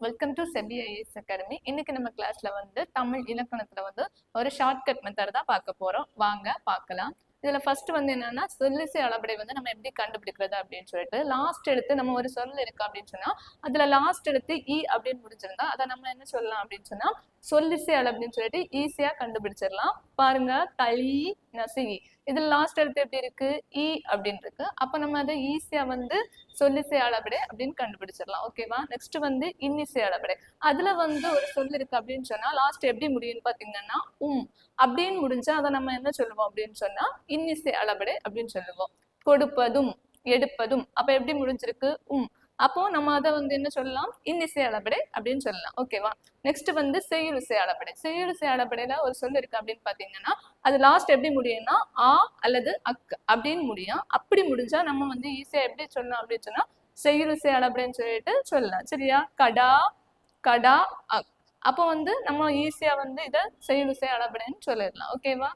Welcome to SEBI IAS academy. இன்னைக்கு நம்ம கிளாஸ்ல வந்து தமிழ் இலக்கணத்துல வந்து ஒரு ஷார்ட்கட் மெத்தட் தான் பார்க்க போறோம். வாங்க பார்க்கலாம். இதுல ஃபர்ஸ்ட் வந்து என்னன்னா சொல்லிசை அளபடை வந்து நம்ம எப்படி கண்டுபிடிக்கிறது அப்படின்னு சொல்லிட்டு லாஸ்ட் எழுத்து நம்ம ஒரு சொல் இருக்கு அப்படின்னு சொன்னா அதுல லாஸ்ட் எழுத்து இ அப்படின்னு முடிச்சிருந்தா அதை நம்ம என்ன சொல்லலாம் அப்படின்னு சொன்னா சொல்லிசை அள அப்படின்னு சொல்லிட்டு ஈஸியா கண்டுபிடிச்சிடலாம். பாருங்க, களி நசுகி இதுல லாஸ்ட் எழுத்து எப்படி இருக்கு? இ அப்படின்னு இருக்கு. அப்ப நம்ம அதை ஈஸியா வந்து சொல்லிசை அளபடை அப்படின்னு கண்டுபிடிச்சிடலாம். ஓகேவா? நெக்ஸ்ட் வந்து இன்னிசை அளபடை. அதுல வந்து ஒரு சொல் இருக்கு அப்படின்னு சொன்னா லாஸ்ட் எப்படி முடியும்னு பாத்தீங்கன்னா அப்படின்னு முடிஞ்சா அதை நம்ம என்ன சொல்லுவோம் அப்படின்னு சொன்னா இன்னிசை அளபடை அப்படின்னு சொல்லுவோம். கொடுப்பதும் எடுப்பதும் அப்ப எப்படி முடிஞ்சிருக்கு? அப்போ நம்ம அதை வந்து என்ன சொல்லலாம்? இன்னிசை அளபடை அப்படின்னு சொல்லலாம். ஓகேவா? நெக்ஸ்ட் வந்து செய்யுளிசை அளபடை. செய்யுளிசை அளபடையில ஒரு சொல் இருக்கு அப்படின்னு பாத்தீங்கன்னா அது லாஸ்ட் எப்படி முடியும்னா ஆ அல்லது அக் அப்படின்னு முடியும். அப்படி முடிஞ்சா நம்ம வந்து ஈஸியா எப்படி சொல்லலாம் அப்படின்னு சொன்னா செய்யுளிசை அளபடைன்னு சொல்லிட்டு சொல்லலாம். சரியா? கடா கடா அக். அப்போ வந்து நம்ம ஈஸியா வந்து இதை செய்யுளிசை அளபடைன்னு சொல்லிடலாம். ஓகேவா?